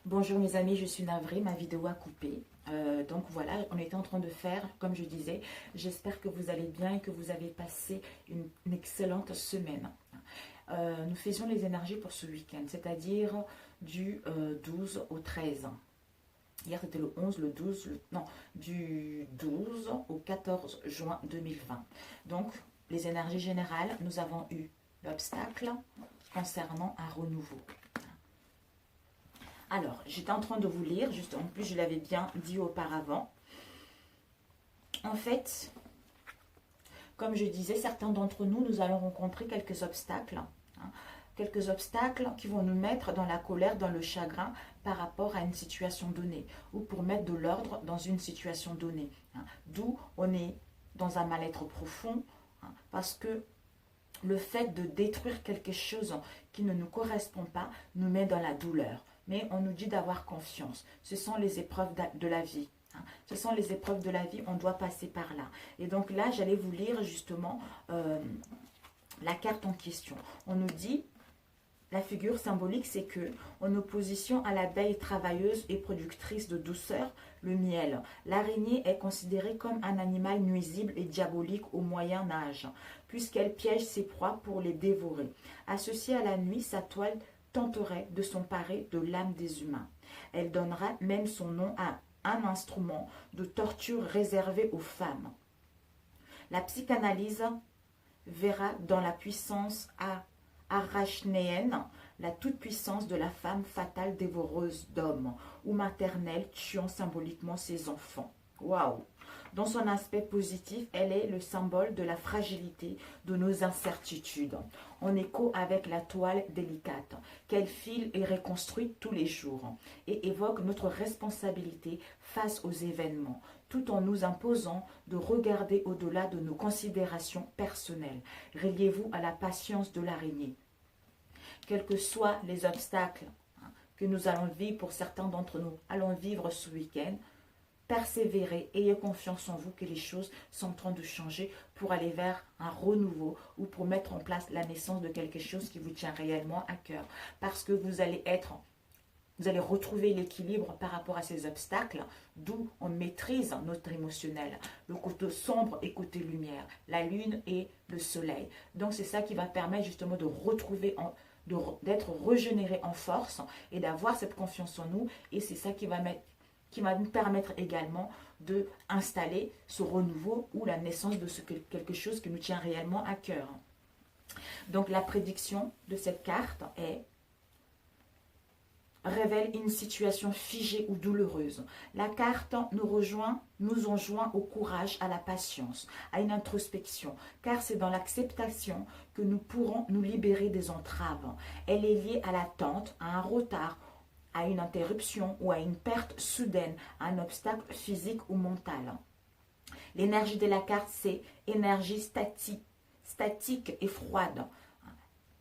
Bonjour mes amis, je suis navrée, ma vidéo a coupé. Donc voilà, on était en train de faire, comme je disais, j'espère que vous allez bien et que vous avez passé une excellente semaine. Nous faisions les énergies pour ce week-end, c'est-à-dire du 12 au 13. Hier c'était le 11, le 12, non, du 12 au 14 juin 2020. Donc les énergies générales, nous avons eu l'obstacle concernant un renouveau. Alors, j'étais en train de vous lire, juste en plus je l'avais bien dit auparavant. En fait, comme je disais, certains d'entre nous, nous allons rencontrer quelques obstacles. Quelques obstacles qui vont nous mettre dans la colère, dans le chagrin par rapport à une situation donnée ou pour mettre de l'ordre dans une situation donnée. D'où on est dans un mal-être profond parce que le fait de détruire quelque chose qui ne nous correspond pas nous met dans la douleur. Mais on nous dit d'avoir confiance. Ce sont les épreuves de la vie. Ce sont les épreuves de la vie, on doit passer par là. Et donc là, j'allais vous lire justement la carte en question. On nous dit, la figure symbolique, c'est que, en opposition à l'abeille travailleuse et productrice de douceur, le miel, l'araignée est considérée comme un animal nuisible et diabolique au Moyen Âge, puisqu'elle piège ses proies pour les dévorer. Associée à la nuit, sa toile tenterait de s'emparer de l'âme des humains. Elle donnera même son nom à un instrument de torture réservé aux femmes. La psychanalyse verra dans la puissance arachnéenne la toute-puissance de la femme fatale dévoreuse d'hommes ou maternelle tuant symboliquement ses enfants. Waouh! Dans son aspect positif, elle est le symbole de la fragilité de nos incertitudes, en écho avec la toile délicate qu'elle file et reconstruit tous les jours, et évoque notre responsabilité face aux événements, tout en nous imposant de regarder au-delà de nos considérations personnelles. Reliez-vous à la patience de l'araignée. Quels que soient les obstacles que nous allons vivre, pour certains d'entre nous, allons vivre ce week-end, persévérez, ayez confiance en vous que les choses sont en train de changer pour aller vers un renouveau ou pour mettre en place la naissance de quelque chose qui vous tient réellement à cœur. Parce que vous allez retrouver l'équilibre par rapport à ces obstacles, d'où on maîtrise notre émotionnel, le côté sombre et côté lumière, la lune et le soleil. Donc c'est ça qui va permettre justement de retrouver d'être régénéré en force et d'avoir cette confiance en nous, et c'est ça qui va nous permettre également de installer ce renouveau ou la naissance de quelque chose qui nous tient réellement à cœur. Donc la prédiction de cette carte révèle une situation figée ou douloureuse. La carte nous enjoint au courage, à la patience, à une introspection, car c'est dans l'acceptation que nous pourrons nous libérer des entraves. Elle est liée à l'attente, à un retard, à une interruption ou à une perte soudaine, à un obstacle physique ou mental. L'énergie de la carte, c'est énergie statique et froide.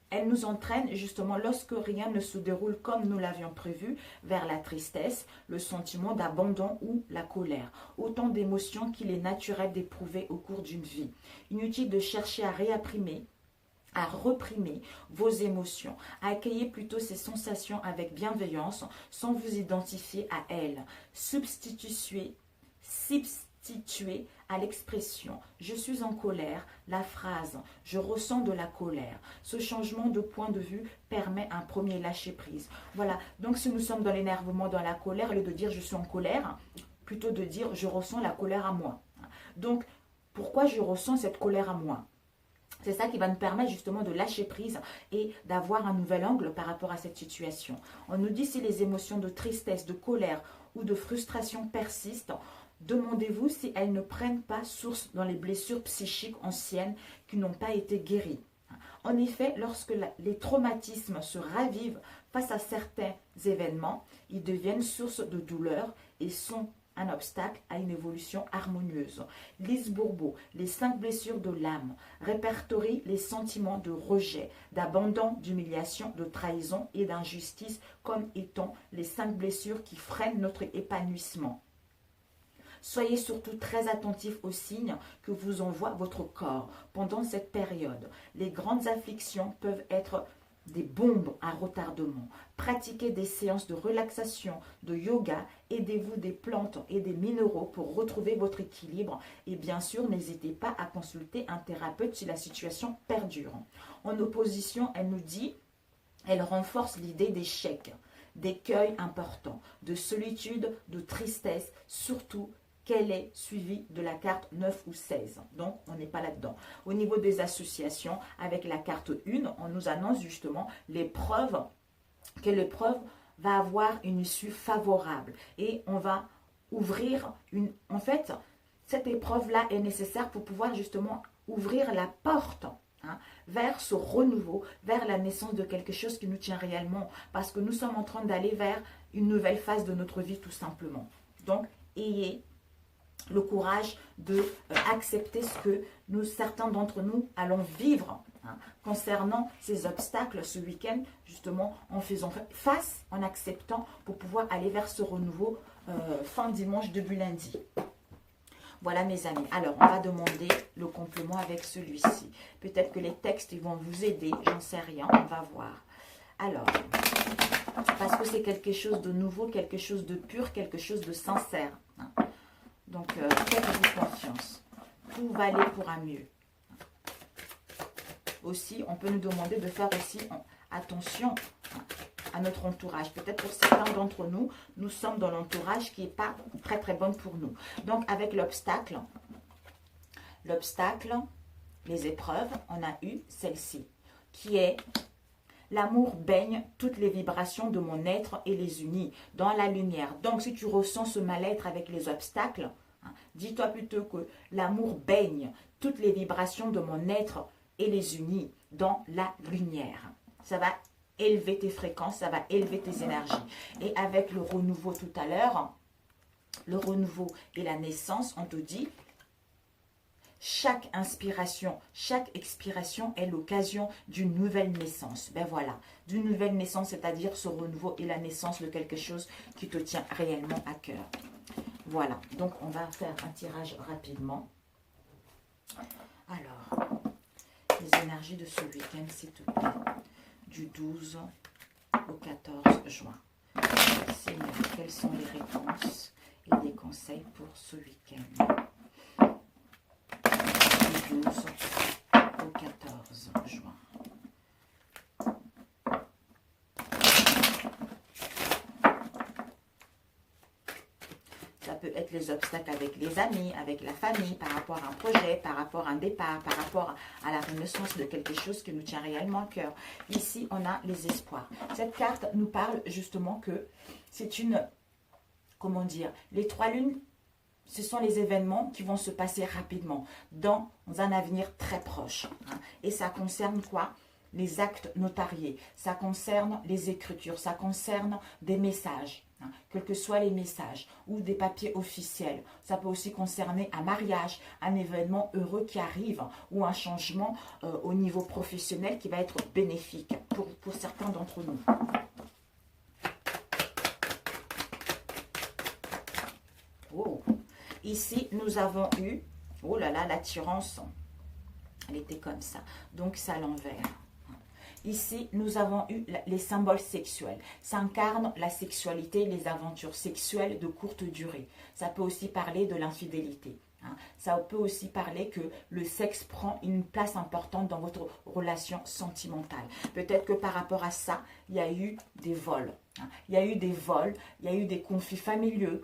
Elle nous entraîne justement, lorsque rien ne se déroule comme nous l'avions prévu, vers la tristesse, le sentiment d'abandon ou la colère. Autant d'émotions qu'il est naturel d'éprouver au cours d'une vie. Inutile de chercher à reprimer vos émotions, à accueillir plutôt ces sensations avec bienveillance sans vous identifier à elles. Substituer à l'expression « je suis en colère » la phrase « je ressens de la colère ». Ce changement de point de vue permet un premier lâcher-prise. Voilà, donc si nous sommes dans l'énervement, dans la colère, au lieu de dire « je suis en colère », plutôt de dire « je ressens la colère à moi ». Donc, pourquoi je ressens cette colère à moi ? C'est ça qui va nous permettre justement de lâcher prise et d'avoir un nouvel angle par rapport à cette situation. On nous dit si les émotions de tristesse, de colère ou de frustration persistent, demandez-vous si elles ne prennent pas source dans les blessures psychiques anciennes qui n'ont pas été guéries. En effet, lorsque les traumatismes se ravivent face à certains événements, ils deviennent source de douleur et sont un obstacle à une évolution harmonieuse. Lise Bourbeau, les 5 blessures de l'âme, répertorie les sentiments de rejet, d'abandon, d'humiliation, de trahison et d'injustice comme étant les 5 blessures qui freinent notre épanouissement. Soyez surtout très attentifs aux signes que vous envoie votre corps pendant cette période. Les grandes afflictions peuvent être des bombes à retardement. Pratiquez des séances de relaxation, de yoga. Aidez-vous des plantes et des minéraux pour retrouver votre équilibre. Et bien sûr, n'hésitez pas à consulter un thérapeute si la situation perdure. En opposition, elle nous dit, elle renforce l'idée d'échec, d'écueil important, de solitude, de tristesse, surtout qu'elle est suivie de la carte 9 ou 16. Donc, on n'est pas là-dedans. Au niveau des associations, avec la carte 1, on nous annonce justement l'épreuve, que l'épreuve va avoir une issue favorable. Et on va ouvrir une... En fait, cette épreuve-là est nécessaire pour pouvoir justement ouvrir la porte vers ce renouveau, vers la naissance de quelque chose qui nous tient réellement. Parce que nous sommes en train d'aller vers une nouvelle phase de notre vie tout simplement. Donc, ayez le courage de accepter ce que certains d'entre nous allons vivre concernant ces obstacles ce week-end, justement en faisant face, en acceptant pour pouvoir aller vers ce renouveau fin dimanche, début lundi. Voilà mes amis. Alors, on va demander le complément avec celui-ci. Peut-être que les textes ils vont vous aider, j'en sais rien, on va voir. Alors, parce que c'est quelque chose de nouveau, quelque chose de pur, quelque chose de sincère. Donc, faites-vous confiance. Tout va aller pour un mieux. Aussi, on peut nous demander de faire aussi attention à notre entourage. Peut-être pour certains d'entre nous, nous sommes dans l'entourage qui n'est pas très très bonne pour nous. Donc, avec l'obstacle, les épreuves, on a eu celle-ci, qui est l'amour baigne toutes les vibrations de mon être et les unit dans la lumière. Donc, si tu ressens ce mal-être avec les obstacles, dis-toi plutôt que l'amour baigne toutes les vibrations de mon être et les unit dans la lumière. Ça va élever tes fréquences, ça va élever tes énergies. Et avec le renouveau tout à l'heure, le renouveau et la naissance, on te dit, chaque inspiration, chaque expiration est l'occasion d'une nouvelle naissance. Ben voilà, d'une nouvelle naissance, c'est-à-dire ce renouveau et la naissance de quelque chose qui te tient réellement à cœur. Voilà, donc on va faire un tirage rapidement. Alors, les énergies de ce week-end, s'il te plaît, du 12 au 14 juin. Seigneur, quelles sont les réponses et des conseils pour ce week-end? Du 12 au 14 juin. Ça peut être les obstacles avec les amis, avec la famille, par rapport à un projet, par rapport à un départ, par rapport à la renaissance de quelque chose qui nous tient réellement à cœur. Ici, on a les espoirs. Cette carte nous parle justement que c'est une, comment dire, les trois lunes, ce sont les événements qui vont se passer rapidement, dans un avenir très proche. Et ça concerne quoi? Les actes notariés, ça concerne les écritures, ça concerne des messages. Quels que soient les messages ou des papiers officiels. Ça peut aussi concerner un mariage, un événement heureux qui arrive ou un changement au niveau professionnel qui va être bénéfique pour certains d'entre nous. Oh. Ici, nous avons eu, oh là là, l'attirance, elle était comme ça. Donc, c'est à l'envers. Ici, nous avons eu les symboles sexuels. Ça incarne la sexualité, les aventures sexuelles de courte durée. Ça peut aussi parler de l'infidélité. Ça peut aussi parler que le sexe prend une place importante dans votre relation sentimentale. Peut-être que par rapport à ça, il y a eu des vols. Il y a eu des vols, il y a eu des conflits familiaux.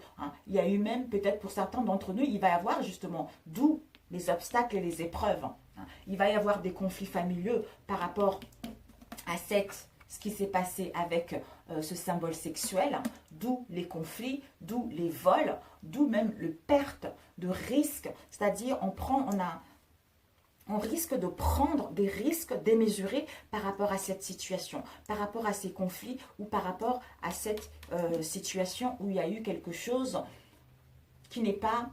Il y a eu même, peut-être pour certains d'entre nous, il va y avoir justement, d'où les obstacles et les épreuves. Il va y avoir des conflits familiaux par rapport à ce qui s'est passé avec ce symbole sexuel, d'où les conflits, d'où les vols, d'où même le perte de risque, c'est-à-dire on risque de prendre des risques démesurés par rapport à cette situation, par rapport à ces conflits ou par rapport à cette situation où il y a eu quelque chose qui n'est pas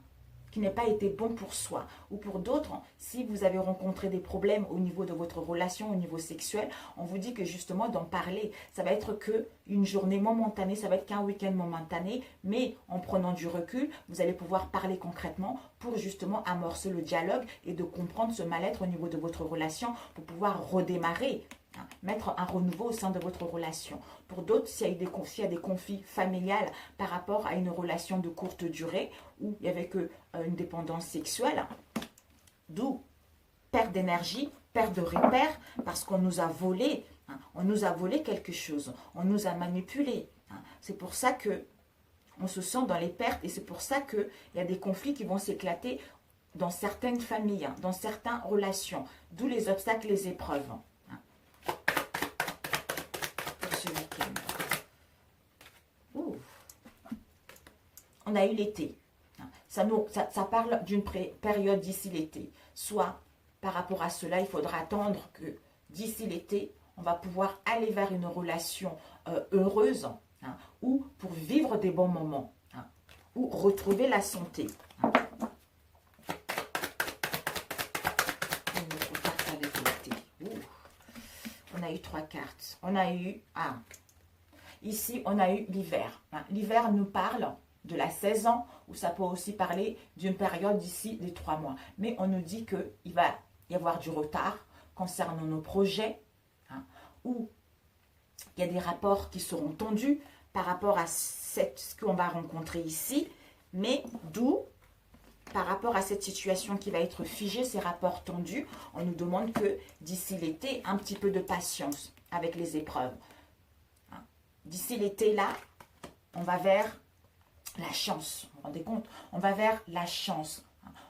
été bon pour soi. Ou pour d'autres, si vous avez rencontré des problèmes au niveau de votre relation, au niveau sexuel, on vous dit que justement d'en parler, ça va être que une journée momentanée, ça va être qu'un week-end momentané, mais en prenant du recul, vous allez pouvoir parler concrètement pour justement amorcer le dialogue et de comprendre ce mal-être au niveau de votre relation pour pouvoir redémarrer Mettre un renouveau au sein de votre relation. Pour d'autres, s'il y a des conflits familiales par rapport à une relation de courte durée où il n'y avait qu'une dépendance sexuelle, d'où perte d'énergie, perte de repères, parce qu'on nous a volé, on nous a volé quelque chose, on nous a manipulé. C'est pour ça que on se sent dans les pertes et c'est pour ça qu'il y a des conflits qui vont s'éclater dans certaines familles, dans certaines relations, d'où les obstacles, les épreuves. Pour ce week-end. On a eu l'été. Ça parle d'une période d'ici l'été. Soit par rapport à cela, il faudra attendre que d'ici l'été, on va pouvoir aller vers une relation heureuse ou pour vivre des bons moments ou retrouver la santé. On a eu 3 cartes. On a eu... ici, on a eu l'hiver. L'hiver nous parle de la saison, ou ça peut aussi parler d'une période d'ici des 3 mois. Mais on nous dit qu'il va y avoir du retard concernant nos projets, ou il y a des rapports qui seront tendus par rapport à ce qu'on va rencontrer ici, mais d'où, par rapport à cette situation qui va être figée, ces rapports tendus, on nous demande que d'ici l'été, un petit peu de patience avec les épreuves. D'ici l'été, là, on va vers la chance. Vous vous rendez compte? On va vers la chance.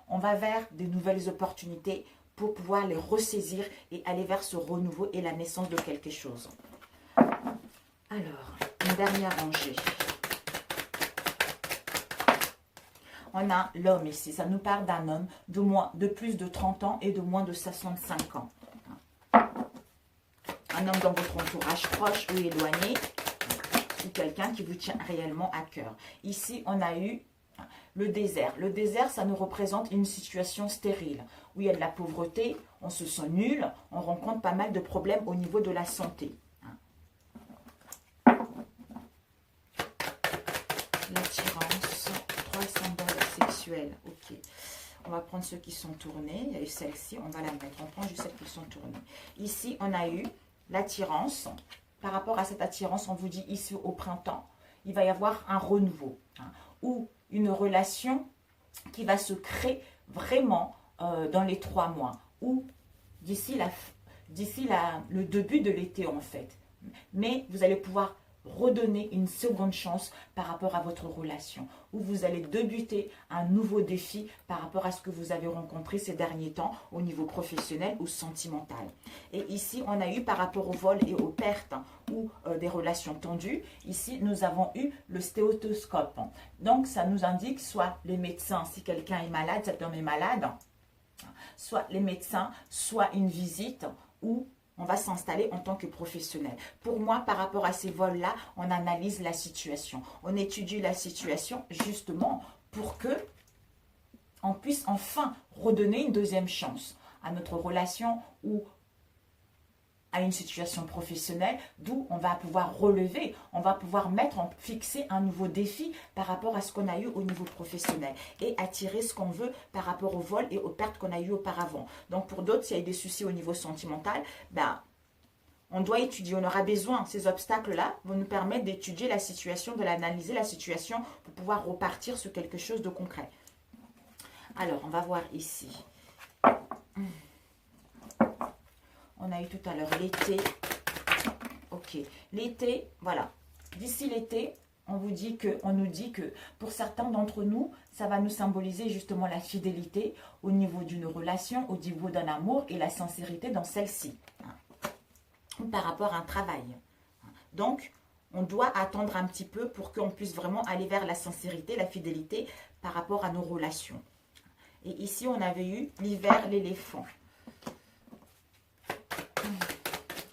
On va vers des nouvelles opportunités pour pouvoir les ressaisir et aller vers ce renouveau et la naissance de quelque chose. Alors, une dernière rangée. On a l'homme ici. Ça nous parle d'un homme de plus de 30 ans et de moins de 65 ans. Un homme dans votre entourage proche ou éloigné, ou quelqu'un qui vous tient réellement à cœur. Ici, on a eu le désert. Le désert, ça nous représente une situation stérile, où il y a de la pauvreté, on se sent nul, on rencontre pas mal de problèmes au niveau de la santé. L'attirance, 3 symboles sexuels. Ok. On va prendre ceux qui sont tournés. Il y a eu celle-ci, on va la mettre. On prend juste celles qui sont tournées. Ici, on a eu l'attirance. Par rapport à cette attirance, on vous dit ici au printemps, il va y avoir un renouveau. Ou une relation qui va se créer vraiment dans les 3 mois. Ou d'ici le début de l'été en fait. Mais vous allez pouvoir redonner une seconde chance par rapport à votre relation, où vous allez débuter un nouveau défi par rapport à ce que vous avez rencontré ces derniers temps au niveau professionnel ou sentimental. Et ici, on a eu par rapport au vol et aux pertes ou des relations tendues, ici, nous avons eu le stéthoscope. Donc, ça nous indique soit les médecins, si quelqu'un est malade, cet homme est malade, soit les médecins, soit une visite ou on va s'installer en tant que professionnel. Pour moi, par rapport à ces vols-là, on analyse la situation. On étudie la situation justement pour que on puisse enfin redonner une deuxième chance à notre relation ou à une situation professionnelle, d'où on va pouvoir relever, on va pouvoir fixer un nouveau défi par rapport à ce qu'on a eu au niveau professionnel et attirer ce qu'on veut par rapport au vol et aux pertes qu'on a eues auparavant. Donc pour d'autres, s'il y a des soucis au niveau sentimental, on doit étudier, on aura besoin, ces obstacles-là vont nous permettre d'étudier la situation, de l'analyser la situation pour pouvoir repartir sur quelque chose de concret. Alors, on va voir ici. On a eu tout à l'heure l'été. Ok. L'été, voilà. D'ici l'été, on nous dit que pour certains d'entre nous, ça va nous symboliser justement la fidélité au niveau d'une relation, au niveau d'un amour et la sincérité dans celle-ci. Ou par rapport à un travail. Donc, on doit attendre un petit peu pour qu'on puisse vraiment aller vers la sincérité, la fidélité par rapport à nos relations. Et ici, on avait eu l'hiver, l'éléphant.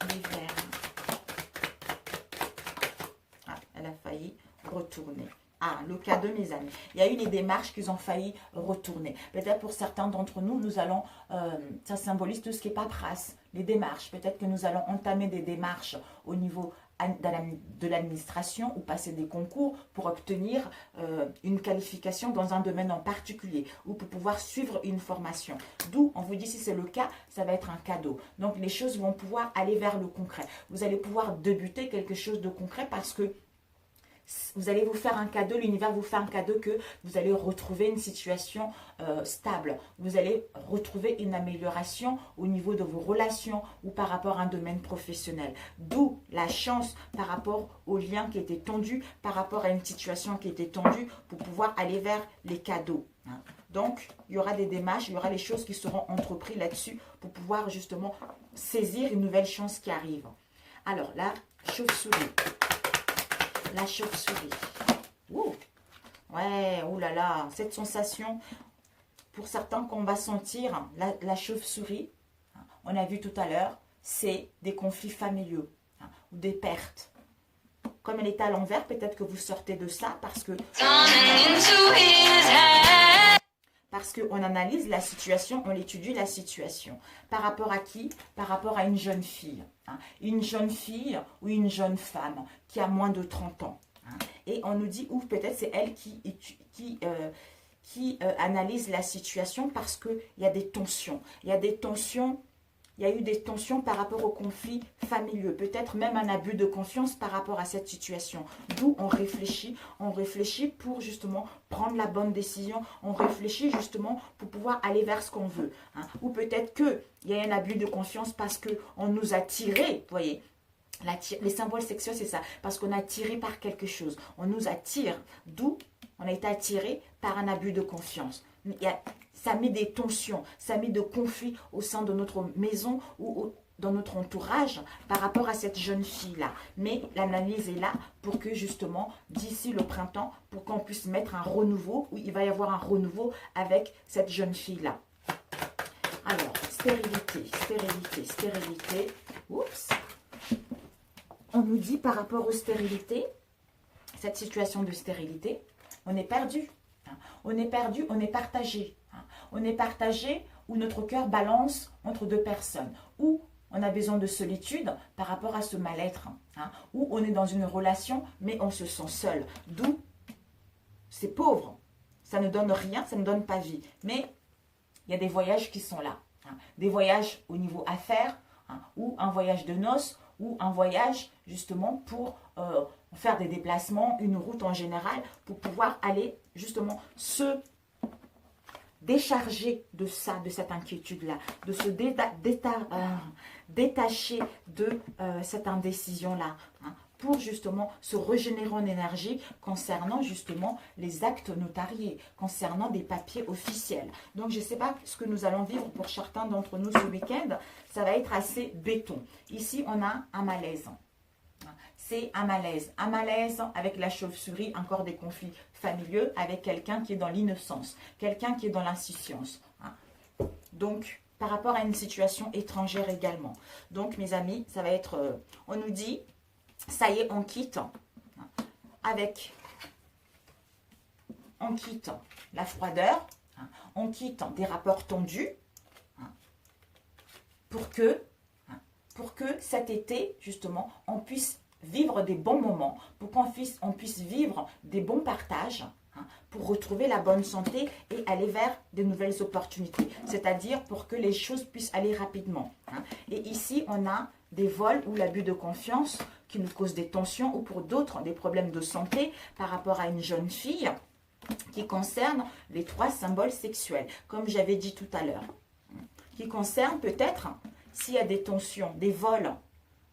L'hiver. Elle a failli retourner. Le cas de mes amis. Il y a eu des démarches qu'ils ont failli retourner. Peut-être pour certains d'entre nous, ça symbolise tout ce qui est paperasse, les démarches. Peut-être que nous allons entamer des démarches au niveau de l'administration ou passer des concours pour obtenir une qualification dans un domaine en particulier ou pour pouvoir suivre une formation. D'où, on vous dit, si c'est le cas, ça va être un cadeau. Donc, les choses vont pouvoir aller vers le concret. Vous allez pouvoir débuter quelque chose de concret parce que vous allez vous faire un cadeau, l'univers vous fait un cadeau que vous allez retrouver une situation stable. Vous allez retrouver une amélioration au niveau de vos relations ou par rapport à un domaine professionnel. D'où la chance par rapport au lien qui était tendu, par rapport à une situation qui était tendue pour pouvoir aller vers les cadeaux. Donc, il y aura des démarches, il y aura les choses qui seront entreprises là-dessus pour pouvoir justement saisir une nouvelle chance qui arrive. Alors, la chauve-souris. La chauve-souris. Ouh. Ouais, oulala, cette sensation, pour certains qu'on va sentir, la chauve-souris, on a vu tout à l'heure, c'est des conflits familiaux ou des pertes. Comme elle est à l'envers, peut-être que vous sortez de ça parce qu'on analyse la situation, on étudie la situation. Par rapport à qui? Par rapport à une jeune fille. Une jeune fille ou une jeune femme qui a moins de 30 ans. Et on nous dit, ou peut-être c'est elle qui analyse la situation parce qu'il y a des tensions. Il y a des tensions. Il y a eu des tensions par rapport aux conflits familiaux, peut-être même un abus de confiance par rapport à cette situation. D'où on réfléchit pour justement prendre la bonne décision, on réfléchit justement pour pouvoir aller vers ce qu'on veut. Ou peut-être qu'il y a un abus de confiance parce qu'on nous a tiré, vous voyez. Les symboles sexuels, c'est ça, parce qu'on a tiré par quelque chose, on nous attire, d'où on a été attiré par un abus de confiance. Ça met des tensions, ça met des conflits au sein de notre maison ou dans notre entourage par rapport à cette jeune fille-là. Mais l'analyse est là pour que justement, d'ici le printemps, pour qu'on puisse mettre un renouveau, où il va y avoir un renouveau avec cette jeune fille-là. Alors, stérilité. Oups. On nous dit par rapport aux stérilités, cette situation de stérilité, on est perdu. On est perdu, on est partagé. On est partagé où notre cœur balance entre deux personnes. Où on a besoin de solitude par rapport à ce mal-être. Où on est dans une relation, mais on se sent seul. D'où c'est pauvre. Ça ne donne rien, ça ne donne pas vie. Mais il y a des voyages qui sont là. Des voyages au niveau affaires, ou un voyage de noces, ou un voyage justement pour faire des déplacements, une route en général, pour pouvoir aller justement se décharger de ça, de cette inquiétude-là, de se détacher de cette indécision-là, pour justement se régénérer en énergie concernant justement les actes notariés, concernant des papiers officiels. Donc je ne sais pas ce que nous allons vivre pour certains d'entre nous ce week-end, ça va être assez béton. Ici, on a un malaise. C'est un malaise avec la chauve-souris, encore des conflits familiaux avec quelqu'un qui est dans l'innocence, quelqu'un qui est dans l'insouciance. Donc, par rapport à une situation étrangère également. Donc, mes amis, ça va être, on nous dit, ça y est, on quitte la froideur, on quitte des rapports tendus pour que cet été, justement, on puisse vivre des bons moments, pour qu'on puisse vivre des bons partages, pour retrouver la bonne santé et aller vers de nouvelles opportunités. C'est-à-dire pour que les choses puissent aller rapidement. Et ici, on a des vols ou l'abus de confiance qui nous cause des tensions ou pour d'autres, des problèmes de santé par rapport à une jeune fille qui concerne les 3 symboles sexuels, comme j'avais dit tout à l'heure. Qui concerne peut-être, s'il y a des tensions, des vols,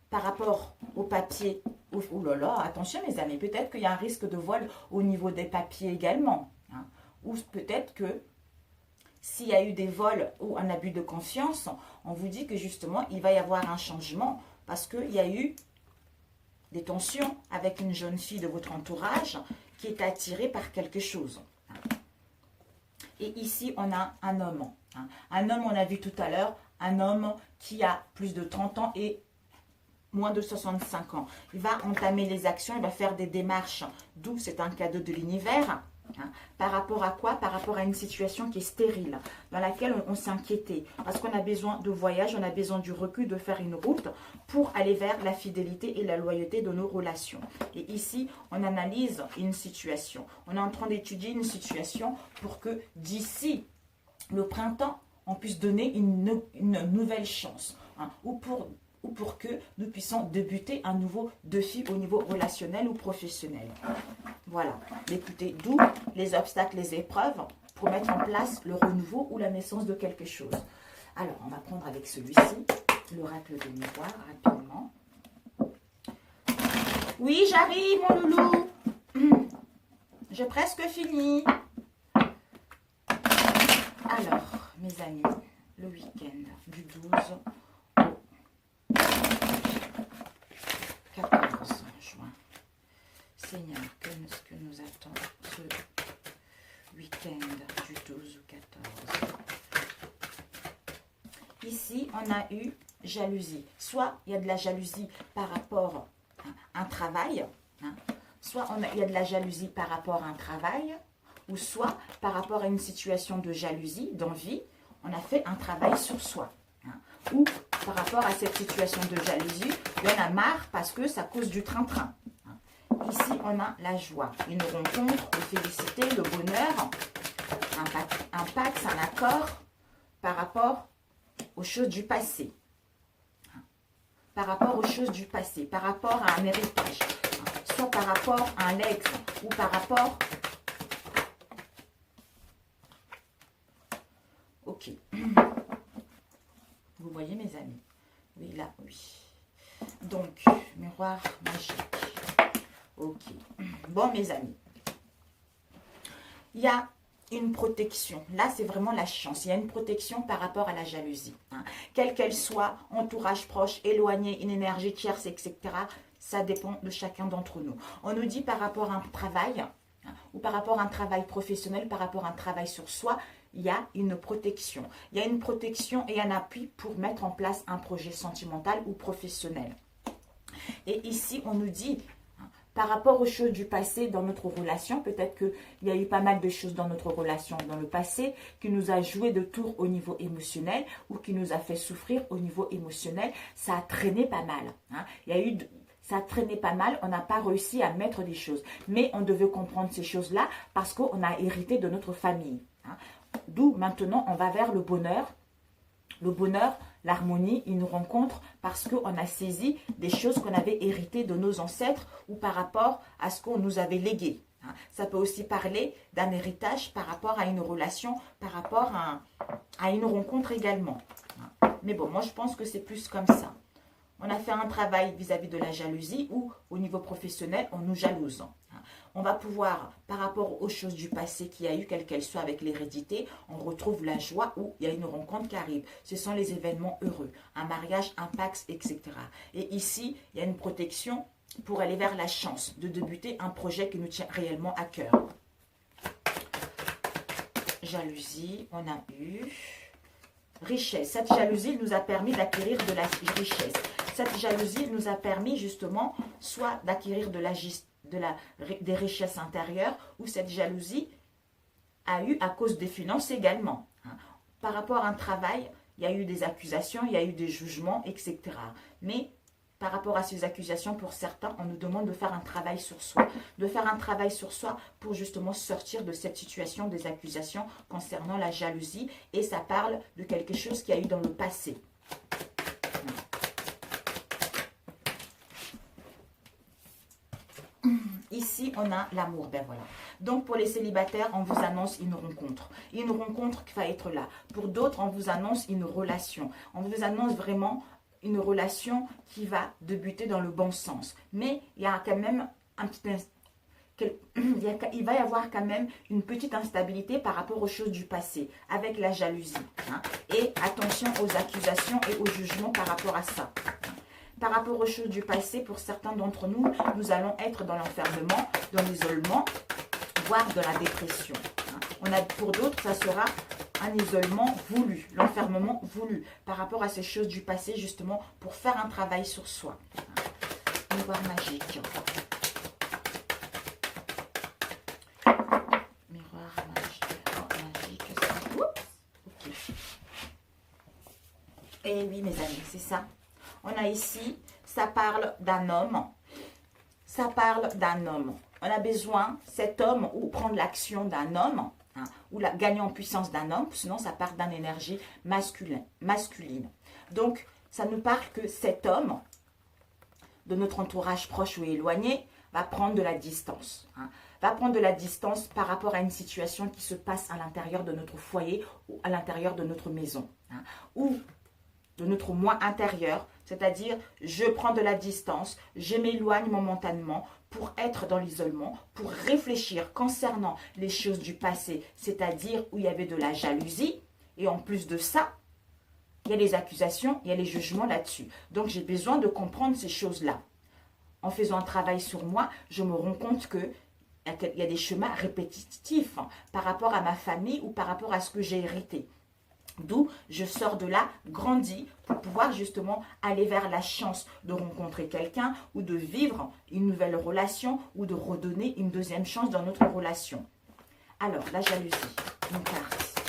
par rapport au papier, oh là là, attention mes amis, peut-être qu'il y a un risque de vol au niveau des papiers également. Ou peut-être que s'il y a eu des vols ou un abus de confiance, on vous dit que justement, il va y avoir un changement parce qu'il y a eu des tensions avec une jeune fille de votre entourage qui est attirée par quelque chose. Et ici, on a un homme. Un homme, on a vu tout à l'heure, un homme qui a plus de 30 ans et moins de 65 ans. Il va entamer les actions, il va faire des démarches, d'où c'est un cadeau de l'univers. Hein. Par rapport à quoi? Par rapport à une situation qui est stérile, dans laquelle on s'est inquiété. Parce qu'on a besoin de voyage, on a besoin du recul, de faire une route pour aller vers la fidélité et la loyauté de nos relations. Et ici, on analyse une situation. On est en train d'étudier une situation pour que d'ici le printemps, on puisse donner une nouvelle chance. Hein, ou pour que nous puissions débuter un nouveau défi au niveau relationnel ou professionnel. Voilà. Écoutez, d'où les obstacles, les épreuves pour mettre en place le renouveau ou la naissance de quelque chose. Alors, on va prendre avec celui-ci, l'oracle de miroir, rapidement. Oui, j'arrive, mon loulou. J'ai presque fini. Alors, mes amis, le week-end du 12 au 14 juin. Seigneur, qu'est-ce que nous attend ce week-end du 12 au 14? Ici, on a eu jalousie. Soit il y a de la jalousie par rapport à un travail, hein, soit il y a de la jalousie par rapport à un travail, ou soit par rapport à une situation de jalousie, d'envie, on a fait un travail sur soi. Hein, ou par rapport à cette situation de jalousie, il y en a marre parce que ça cause du train-train. Ici, on a la joie, une rencontre, de félicité, le bonheur, un pacte, un accord par rapport aux choses du passé. Par rapport aux choses du passé, par rapport à un héritage, soit par rapport à un ex, ou par rapport... Ok. Vous voyez, mes amis? Oui, là, oui. Donc, miroir magique. Ok. Bon, mes amis. Il y a une protection. Là, c'est vraiment la chance. Il y a une protection par rapport à la jalousie. Hein. Quelle qu'elle soit, entourage proche, éloigné, une énergie tierce, etc. Ça dépend de chacun d'entre nous. On nous dit par rapport à un travail, hein, ou par rapport à un travail professionnel, par rapport à un travail sur soi, il y a une protection. Il y a une protection et un appui pour mettre en place un projet sentimental ou professionnel. Et ici, on nous dit... Par rapport aux choses du passé dans notre relation, peut-être qu'il y a eu pas mal de choses dans notre relation dans le passé qui nous a joué de tour au niveau émotionnel ou qui nous a fait souffrir au niveau émotionnel. Ça a traîné pas mal. Hein. Ça a traîné pas mal, on n'a pas réussi à mettre des choses. Mais on devait comprendre ces choses-là parce qu'on a hérité de notre famille. Hein. D'où maintenant on va vers le bonheur. Le bonheur, l'harmonie, une rencontre parce qu'on a saisi des choses qu'on avait héritées de nos ancêtres ou par rapport à ce qu'on nous avait légué. Ça peut aussi parler d'un héritage par rapport à une relation, par rapport à une rencontre également. Mais bon, moi je pense que c'est plus comme ça. On a fait un travail vis-à-vis de la jalousie ou au niveau professionnel, on nous jalouse. On va pouvoir, par rapport aux choses du passé qu'il y a eu, quelle qu'elle soit avec l'hérédité, on retrouve la joie où il y a une rencontre qui arrive. Ce sont les événements heureux, un mariage, un pax, etc. Et ici, il y a une protection pour aller vers la chance de débuter un projet qui nous tient réellement à cœur. Jalousie, on a eu... Richesse. Cette jalousie nous a permis d'acquérir de la richesse. Cette jalousie nous a permis justement soit d'acquérir des richesses intérieures ou cette jalousie a eu à cause des finances également. Par rapport à un travail, il y a eu des accusations, il y a eu des jugements, etc. Mais par rapport à ces accusations, pour certains, on nous demande de faire un travail sur soi. De faire un travail sur soi pour justement sortir de cette situation des accusations concernant la jalousie. Et ça parle de quelque chose qu'il y a eu dans le passé. Ici, on a l'amour. Ben voilà. Donc, pour les célibataires, on vous annonce une rencontre. Une rencontre qui va être là. Pour d'autres, on vous annonce une relation. On vous annonce vraiment une relation qui va débuter dans le bon sens. Mais il y a quand même un petit il va y avoir quand même une petite instabilité par rapport aux choses du passé, avec la jalousie. Hein. Et attention aux accusations et aux jugements par rapport à ça. Par rapport aux choses du passé, pour certains d'entre nous, nous allons être dans l'enfermement, dans l'isolement, voire de la dépression. Pour d'autres, ça sera un isolement voulu, l'enfermement voulu, par rapport à ces choses du passé, justement, pour faire un travail sur soi. Miroir magique. Et oui, mes amis, c'est ça. On a ici, ça parle d'un homme. Ça parle d'un homme. On a besoin, cet homme, ou prendre l'action d'un homme, hein, ou gagner en puissance d'un homme, sinon ça part d'une énergie masculine. Donc, ça nous parle que cet homme, de notre entourage proche ou éloigné, va prendre de la distance. Hein, va prendre de la distance par rapport à une situation qui se passe à l'intérieur de notre foyer ou à l'intérieur de notre maison. Hein, ou de notre moi intérieur, c'est-à-dire je prends de la distance, je m'éloigne momentanément pour être dans l'isolement, pour réfléchir concernant les choses du passé, c'est-à-dire où il y avait de la jalousie, et en plus de ça, il y a les accusations, il y a les jugements là-dessus. Donc j'ai besoin de comprendre ces choses-là. En faisant un travail sur moi, je me rends compte que il y a des chemins répétitifs par rapport à ma famille ou par rapport à ce que j'ai hérité. D'où je sors de là grandi pour pouvoir justement aller vers la chance de rencontrer quelqu'un ou de vivre une nouvelle relation ou de redonner une deuxième chance dans notre relation. Alors, la jalousie, une carte.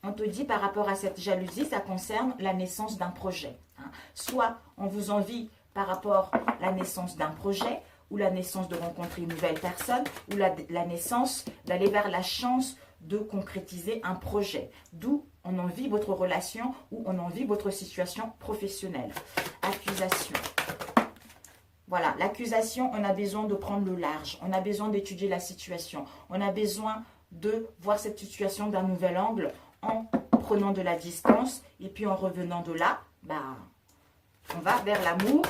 On te dit par rapport à cette jalousie, ça concerne la naissance d'un projet. Hein. Soit on vous envie par rapport à la naissance d'un projet ou la naissance de rencontrer une nouvelle personne ou la naissance d'aller vers la chance de concrétiser un projet. D'où on envie votre relation ou on envie votre situation professionnelle. Accusation. Voilà, l'accusation, on a besoin de prendre le large. On a besoin d'étudier la situation. On a besoin de voir cette situation d'un nouvel angle en prenant de la distance. Et puis en revenant de là, on va vers l'amour,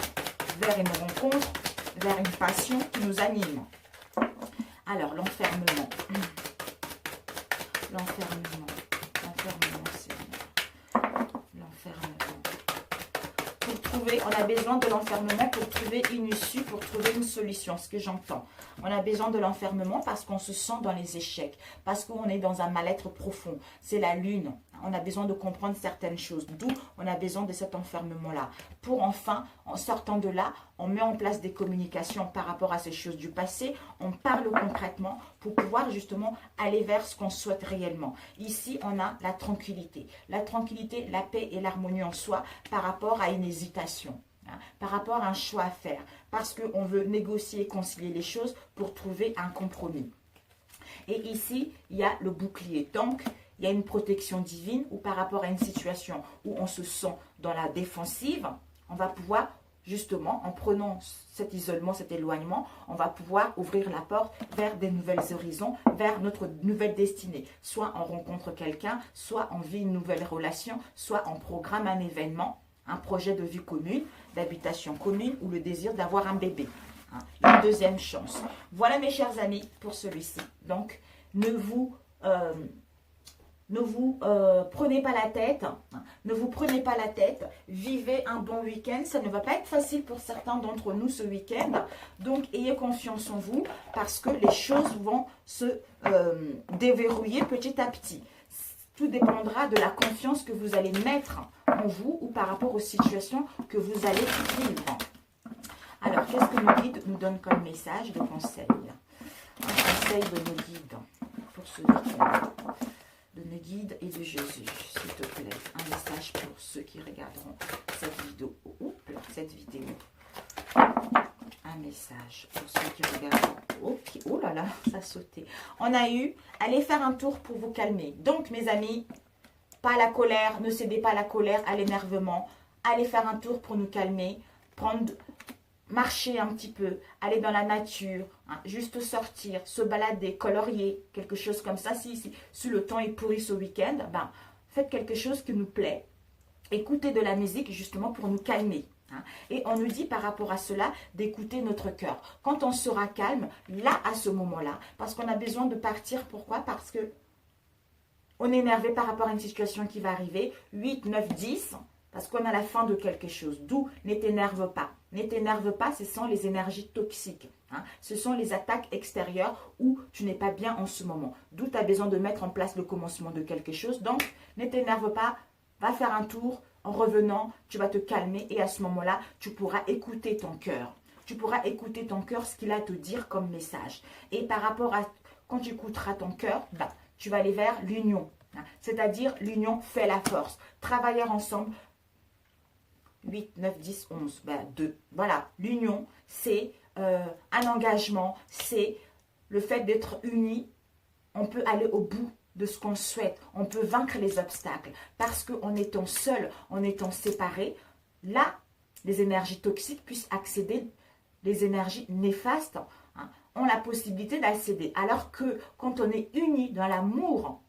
vers une rencontre, vers une passion qui nous anime. Alors, l'enfermement. L'enfermement, Seigneur. L'enfermement. Pour trouver, on a besoin de l'enfermement pour trouver une issue, pour trouver une solution, ce que j'entends. On a besoin de l'enfermement parce qu'on se sent dans les échecs, parce qu'on est dans un mal-être profond. C'est la lune. On a besoin de comprendre certaines choses. D'où on a besoin de cet enfermement-là. Pour enfin, en sortant de là, on met en place des communications par rapport à ces choses du passé. On parle concrètement pour pouvoir justement aller vers ce qu'on souhaite réellement. Ici, on a la tranquillité. La tranquillité, la paix et l'harmonie en soi par rapport à une hésitation. Par rapport à un choix à faire. Parce qu'on veut négocier et concilier les choses pour trouver un compromis. Et ici, il y a le bouclier. Donc, il y a une protection divine ou par rapport à une situation où on se sent dans la défensive, on va pouvoir justement, en prenant cet isolement, cet éloignement, on va pouvoir ouvrir la porte vers des nouvelles horizons, vers notre nouvelle destinée. Soit on rencontre quelqu'un, soit on vit une nouvelle relation, soit on programme un événement, un projet de vie commune, d'habitation commune ou le désir d'avoir un bébé. Une deuxième chance. Voilà mes chers amis pour celui-ci. Donc, ne vous prenez pas la tête, ne vous prenez pas la tête, vivez un bon week-end, ça ne va pas être facile pour certains d'entre nous ce week-end, donc ayez confiance en vous parce que les choses vont se déverrouiller petit à petit. Tout dépendra de la confiance que vous allez mettre en vous ou par rapport aux situations que vous allez vivre. Alors, qu'est-ce que nos guides nous donnent comme message de conseil? Un conseil de nos guides pour ce week-end. De nos guides et de Jésus, s'il te plaît. Un message pour ceux qui regarderont cette vidéo. Un message pour ceux qui regarderont. Okay. Oh là là, ça a sauté. On a eu, allez faire un tour pour vous calmer. Donc, mes amis, pas à la colère, ne cédez pas à la colère, à l'énervement. Allez faire un tour pour nous calmer, marcher un petit peu, aller dans la nature, hein, juste sortir, se balader, colorier, quelque chose comme ça. Si le temps est pourri ce week-end, faites quelque chose qui nous plaît. Écoutez de la musique justement pour nous calmer. Hein. Et on nous dit par rapport à cela d'écouter notre cœur. Quand on sera calme, là à ce moment-là, parce qu'on a besoin de partir. Pourquoi? Parce que on est énervé par rapport à une situation qui va arriver. 8, 9, 10, parce qu'on a la fin de quelque chose. D'où ne t'énerve pas. Ne t'énerve pas, ce sont les énergies toxiques. Hein. Ce sont les attaques extérieures où tu n'es pas bien en ce moment. D'où tu as besoin de mettre en place le commencement de quelque chose. Donc, ne t'énerve pas, va faire un tour. En revenant, tu vas te calmer et à ce moment-là, tu pourras écouter ton cœur. Tu pourras écouter ton cœur, ce qu'il a à te dire comme message. Et par rapport à quand tu écouteras ton cœur, tu vas aller vers l'union. C'est-à-dire, l'union fait la force. Travailler ensemble, 8, 9, 10, 11, 2. Voilà, l'union, c'est un engagement, c'est le fait d'être unis. On peut aller au bout de ce qu'on souhaite. On peut vaincre les obstacles. Parce qu'en étant seul, en étant séparés, là, les énergies toxiques puissent accéder, les énergies néfastes ont la possibilité d'accéder. Alors que quand on est unis dans l'amour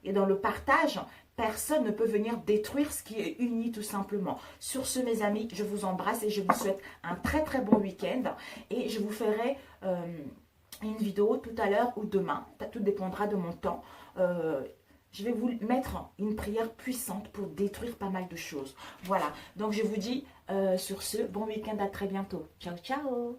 et dans le partage, personne ne peut venir détruire ce qui est uni tout simplement. Sur ce, mes amis, je vous embrasse et je vous souhaite un très très bon week-end. Et je vous ferai une vidéo tout à l'heure ou demain. Tout dépendra de mon temps. Je vais vous mettre une prière puissante pour détruire pas mal de choses. Voilà. Donc, je vous dis sur ce, bon week-end, à très bientôt. Ciao, ciao!